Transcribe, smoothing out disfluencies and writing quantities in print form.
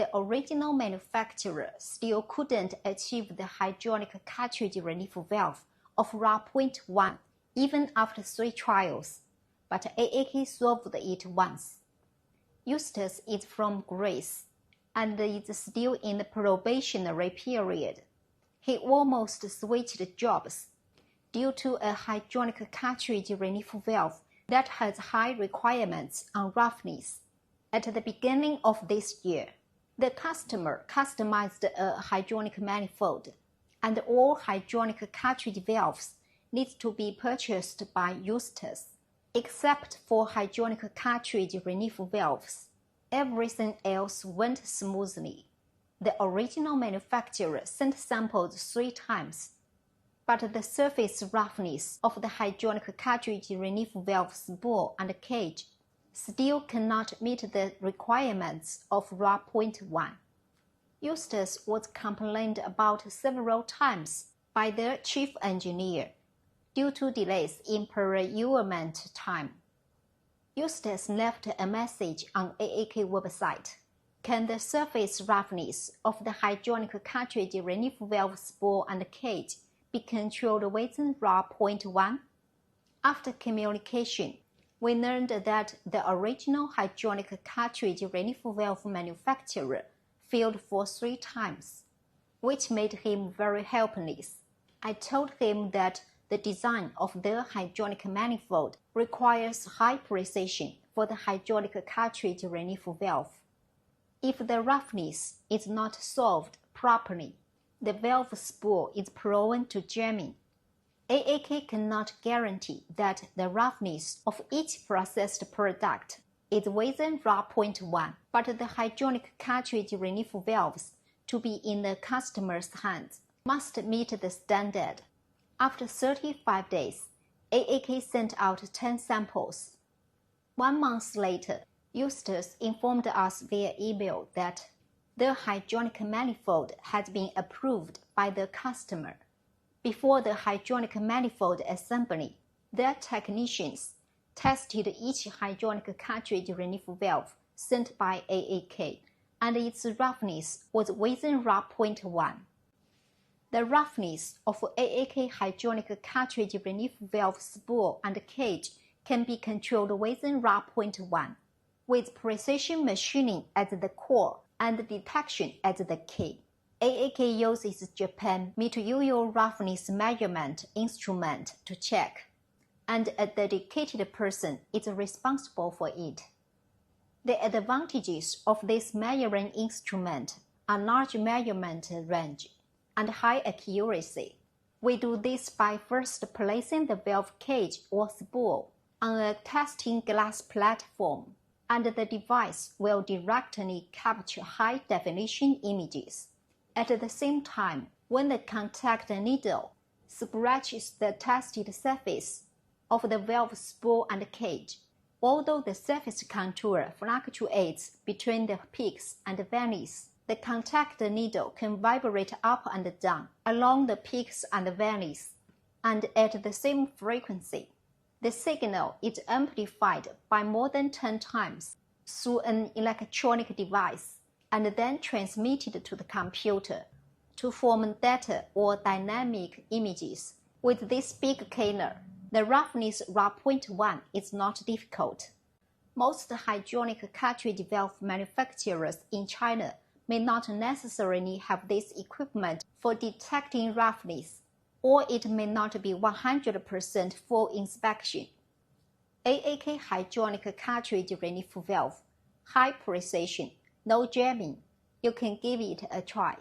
the original manufacturer still couldn't achieve the hydraulic cartridge relief valve of Ra.1 even after 3 trials, but AAK solved it once. Eustace is from Greece and is still in the probationary period. He almost switched jobs due to a hydraulic cartridge relief valve that has high requirements on roughness. At the beginning of this year, the customer customized a hydraulic manifold, and all hydraulic cartridge valves need to be purchased by Eustace. Except for hydraulic cartridge relief valves, everything else went smoothly. The original manufacturer sent samples 3 times, but the surface roughness of the hydraulic cartridge relief valve spool and cage still cannot meet the requirements of Ra.1. Eustace was complained about several times by their chief engineer due to delays in procurement time. Eustace left a message on AAK website. Can the surface roughness of the hydraulic cartridge relief valve spool and cage be controlled within Ra.1? After communication, we learned that the original hydraulic cartridge relief valve manufacturer failed for 3 times, which made him very helpless. I told him that the design of the hydraulic manifold requires high precision for the hydraulic cartridge relief valve. If the roughness is not solved properly, the valve spool is prone to jamming. AAK cannot guarantee that the roughness of each processed product is within Ra.1, but the hydraulic cartridge relief valves to be in the customer's hands must meet the standard. After 35 days, AAK sent out 10 samples. 1 month later, Eustace informed us via email that the hydraulic manifold had been approved by the customer. Before the hydraulic manifold assembly, their technicians tested each hydraulic cartridge relief valve sent by AAK, and its roughness was within Ra.1. The roughness of AAK hydraulic cartridge relief valve spool and cage can be controlled within Ra.1, with precision machining at the core and detection at the key. AAK uses Japan material roughness measurement instrument to check, and a dedicated person is responsible for it. The advantages of this measuring instrument are large measurement range and high accuracy. We do this by first placing the valve cage or spool on a testing glass platform, and the device will directly capture high-definition images. At the same time, when the contact needle scratches the tested surface of the valve spool and cage, although the surface contour fluctuates between the peaks and valleys, the contact needle can vibrate up and down along the peaks and valleys, and at the same frequency. The signal is amplified by more than 10 times through an electronic device and then transmitted to the computer to form data or dynamic images. With this big scaler, the roughness Ra.1 is not difficult. Most hydraulic cartridge valve manufacturers in China may not necessarily have this equipment for detecting roughness, or it may not be 100% full inspection. AAK hydraulic cartridge relief valve, high precision, no jamming. You can give it a try.